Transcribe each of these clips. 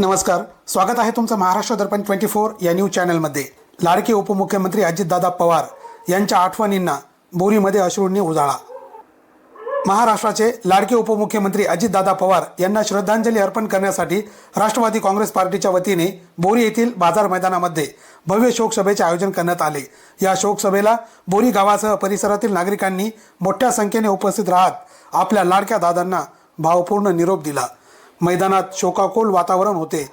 नमस्कार, स्वागत आहे तुमचं महाराष्ट्र दर्पण 24 या न्यूज चॅनलमध्ये। लाडके उपमुख्यमंत्री अजितदादा पवार यांच्या आठवणींना बोरीमध्ये अश्रूंनी उजाळा। महाराष्ट्राचे लाडके उपमुख्यमंत्री अजितदादा पवार यांना श्रद्धांजली अर्पण करण्यासाठी राष्ट्रवादी काँग्रेस पार्टीच्या वतीने बोरी येथील बाजार मैदानामध्ये भव्य शोकसभेचे आयोजन करण्यात आले। या शोकसभेला बोरी गावासह परिसरातील नागरिकांनी मोठ्या संख्येने उपस्थित राहत आपल्या लाडक्या दादांना भावपूर्ण निरोप दिला। मैदानात शोकाकुल वातावरण होते।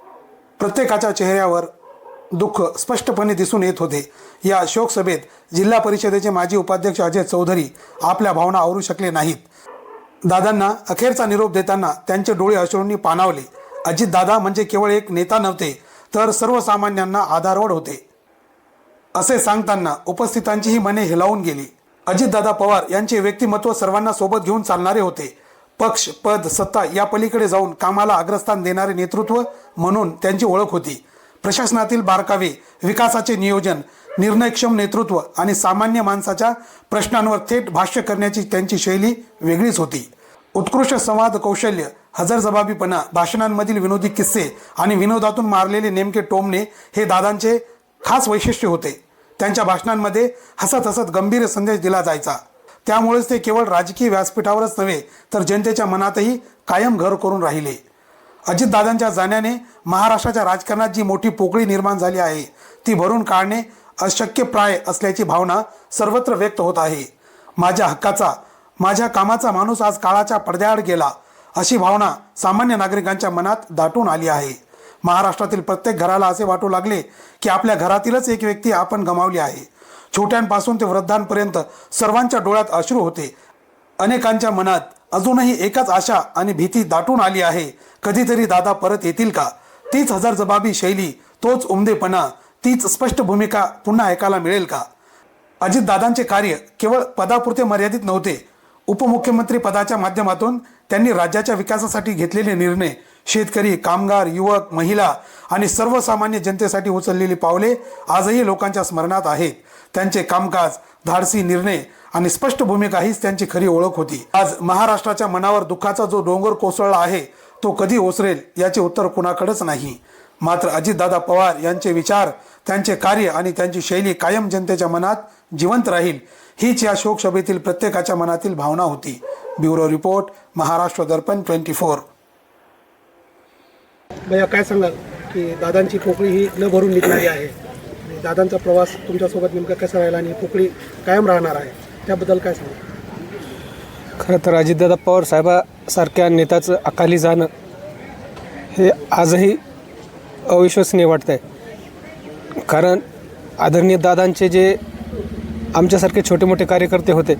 प्रत्येकाच्या चेहऱ्यावर दुःख स्पष्टपणे दिसून येत होते। या शोकसभेत जिल्हा परिषदेचे माजी उपाध्यक्ष अजय चौधरी आपल्या भावना आवरू शकले नाहीत। दादांना अखेरचा निरोप देताना त्यांचे डोळे अश्रूंनी पाणावले। अजितदादा म्हणजे केवळ एक नेता नव्हते, तर सर्वसामान्यांना आधारवड होते, असे सांगताना उपस्थितांचीही मने हेलावून गेली। अजितदादा पवार यांचे व्यक्तिमत्व सर्वांना सोबत घेऊन चालणारे होते। पक्ष, पद, सत्ता या पलीकडे जाऊन कामाला अग्रस्थान देणारे नेतृत्व म्हणून त्यांची ओळख होती। प्रशासनातील बारकावे, विकासाचे नियोजन, निर्णयक्षम नेतृत्व आणि सामान्य माणसाच्या प्रश्नांवर थेट भाष्य करण्याची त्यांची शैली वेगळीच होती। उत्कृष्ट संवाद कौशल्य, हजरजबाबीपणा, भाषणांमधील विनोदी किस्से आणि विनोदातून मारलेले नेमके टोमणे हे दादांचे खास वैशिष्ट्य होते। त्यांच्या भाषणांमध्ये हसत हसत गंभीर संदेश दिला जायचा। त्यामुळेच ते केवळ राजकीय व्यासपीठावरच नव्हे, तर जनतेच्या मनातही कायम घर करून राहिले। अजितदादांच्या जाण्याने महाराष्ट्राच्या राजकारणात जी मोठी पोकळी निर्माण झाली आहे, ती भरून काढणे अशक्यप्राय असल्याची भावना सर्वत्र व्यक्त होत आहे। माझ्या हक्काचा, माझ्या कामाचा माणूस आज काळाच्या पडद्याआड गेला, अशी भावना सामान्य नागरिकांच्या मनात दाटून आली आहे। महाराष्ट्रातील प्रत्येक घराला असे वाटू लागले की आपल्या घरातीलच एक व्यक्ती आपण गमावली आहे। छोट्यांपासून ते वृद्धांपर्यंत सर्वांच्या डोळ्यात अश्रू होते। अनेकांच्या मनात अजूनही एकच आशा आणि भीती दाटून आली आहे, कधीतरी दादा परत येतील का? तीच हजरजबाबी शैली, तोच उमदेपणा, तीच स्पष्ट भूमिका पुन्हा ऐकायला मिळेल का? अजितदादांचे कार्य केवळ पदापुरते मर्यादित नव्हते। उपमुख्यमंत्री पदाच्या माध्यमातून त्यांनी राज्याच्या विकासासाठी घेतलेले निर्णय, शेतकरी, कामगार, युवक, महिला आणि सर्वसामान्य जनतेसाठी उचललेली पावले आजही लोकांच्या स्मरणात आहेत। त्यांचे कामकाज, धाडसी निर्णय आणि स्पष्ट भूमिका हीच त्यांची खरी ओळख होती। आज महाराष्ट्राच्या मनावर दुःखाचा जो डोंगर कोसळला आहे, तो कधी ओसरेल याचे उत्तर कुणाकडेच नाही। मात्र अजितदादा पवार यांचे विचार, त्यांचे कार्य आणि त्यांची शैली कायम जनतेच्या मनात जिवंत राहील, हीच या शोकसभेतील प्रत्येकाच्या मनातील भावना होती। ब्युरो रिपोर्ट, महाराष्ट्र दर्पण 24। भैया, काय सांगाल की दादांची पोकळी ही न भरून निघणारी आहे? दादांचा प्रवास तुमच्यासोबत नेमका कसा राहिला आणि पोकळी कायम राहणार आहे, त्याबद्दल काय सांगाल? खरं तर अजितदादा पवार साहेबासारख्या नेत्याचं अकाली जाणं हे आजही अविश्वसनीय वाटतं आहे। कारण आदरणीय दादांचे जे आमच्यासारखे छोटे मोठे कार्यकर्ते होते,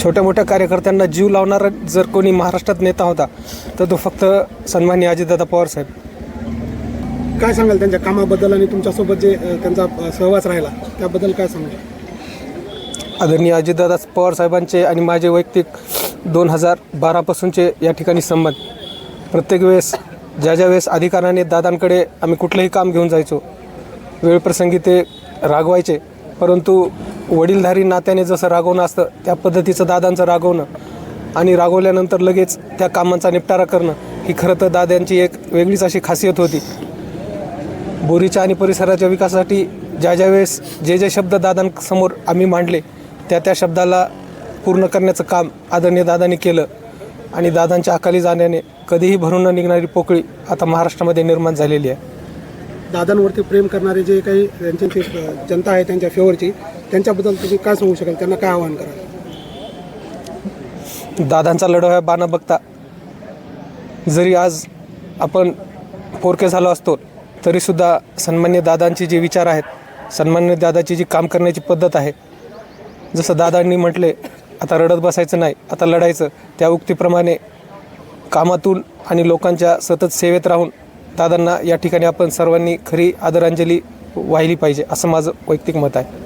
छोट्या मोठ्या कार्यकर्त्यांना जीव लावणारा जर कोणी महाराष्ट्रात नेता होता, तर तो फक्त सन्माननीय अजितदादा पवार साहेब। काय सांगाल त्यांच्या कामाबद्दल आणि तुमच्यासोबत जे त्यांचा सहवास राहिला त्याबद्दल काय सांगाल? आदरणीय अजितदादा पवार साहेबांचे आणि माझे वैयक्तिक 2012 पासूनचे या ठिकाणी संबंध, प्रत्येक वेळेस ज्या वेळेस अधिकाराने दादांकडे आम्ही कुठलंही काम घेऊन जायचो, वेळप्रसंगी ते रागवायचे, परंतु वडीलधारी नात्याने जसं रागवणं असतं त्या पद्धतीचं दादांचं रागवणं आणि रागवल्यानंतर लगेच त्या कामांचा निपटारा करणं, ही खरं तर दादांची एक वेगळीच अशी खासियत होती। बोरीच्या आणि परिसराच्या विकासासाठी ज्या वेळेस जे शब्द दादांसमोर आम्ही मांडले, त्या शब्दाला पूर्ण करण्याचं काम आदरणीय दादांनी केलं आणि दादांच्या अकाली जाण्याने कधीही भरून न निघणारी पोकळी आता महाराष्ट्रामध्ये निर्माण झालेली आहे। दादांवरती प्रेम करणारे जे काही त्यांची जनता आहे त्यांच्या फेवरची, त्यांच्याबद्दल तुम्ही काय सांगू शकाल? त्यांना काय आवाहन कराल? दादांचा लढावा बाणा बघता जरी आज आपण पोरके झालो असतो, तरीसुद्धा सन्मान्य दादांचे जे विचार आहेत, सन्मान्य दादाची जी काम करण्याची पद्धत आहे, जसं दादांनी म्हटले, आता रडत बसायचं नाही, आता लढायचं, त्या उक्तीप्रमाणे कामातून आणि लोकांच्या सतत सेवेत राहून दादांना या ठिकाणी आपण सर्वांनी खरी आदरांजली वाहिली पाहिजे, असं माझं वैयक्तिक मत आहे।